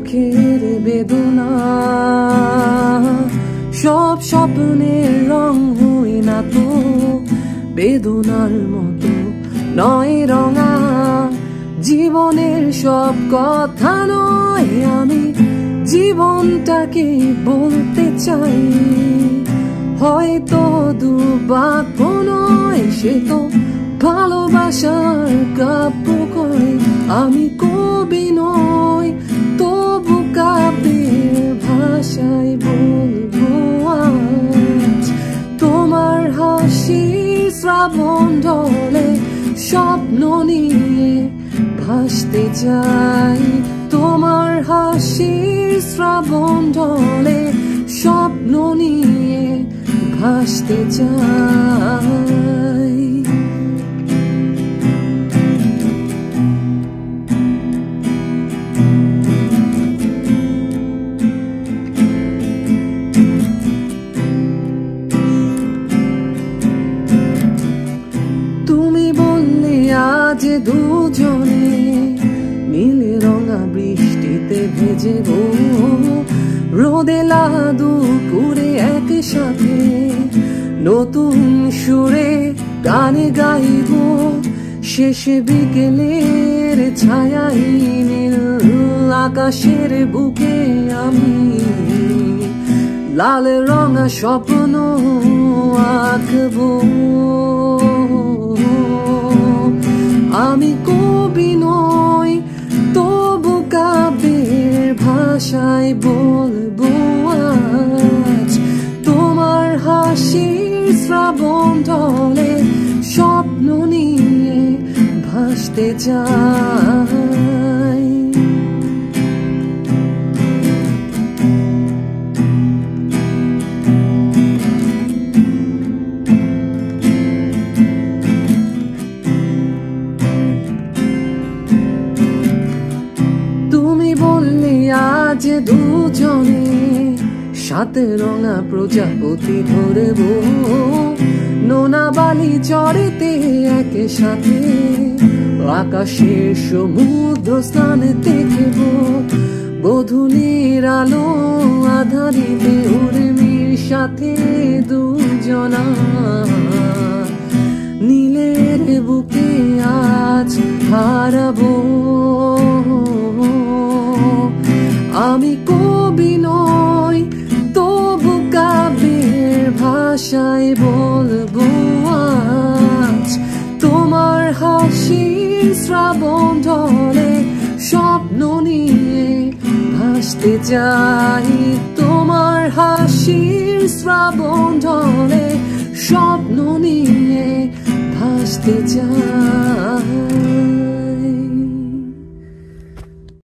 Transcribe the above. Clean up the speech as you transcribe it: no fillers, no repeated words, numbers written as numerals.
চোখের বেদনা সব স্বপ্নের রং হয় না তো বেদনার মতো নয় রঙা জীবনের সব কথা নয় আমি জীবনটাকে বলতে চাই হয়তো দুর্ভাগ্য নয় সে তো ভালোবাসার কাব্য করে আমি কবি নই তবু কাব্যের ভাষায় বলবো আজ তোমার হাসির শ্রাবণ ঢলে স্বপ্ন নিয়ে ভাসতে চাই তোমার হাসির শ্রাবণ ঢলে স্বপ্ন নিয়ে ভাসতে চাই তুমি বললে আজ দুজনে নীলে রঙা বৃষ্টিতে ভেজেব রোদে লাদু করে একসাথে নতুন সুরে গানে গাইব শেষে বিকেলের ছায়াই নীল আকাশের বুকে আমি লাল রঙা স্বপ্ন আঁকবো আমি কবি নই তবু কাব্যের ভাষায় বলবো আজ তোমার হাসির শ্রাবণ ঢলে স্বপ্ন নিয়ে ভাসতে চাই আজ দুজনে সাথে রঙা প্রজাপতি ধরব নোনা বালি চড়েতে একে সাথে আকাশের সমুদ্র স্থান দেখব বধূলির আলো আধারিতে উর্মির সাথে দুজনা নীলের বুকে আজ হারাবো আমি কবি নই তবু কাব্যের ভাষায় বলবো আজ তোমার হাসির শ্রাবণ ঢলে স্বপ্ন নিয়ে ভাসতে চাই তোমার হাসির শ্রাবণ ঢলে স্বপ্ন নিয়ে ভাসতে চাই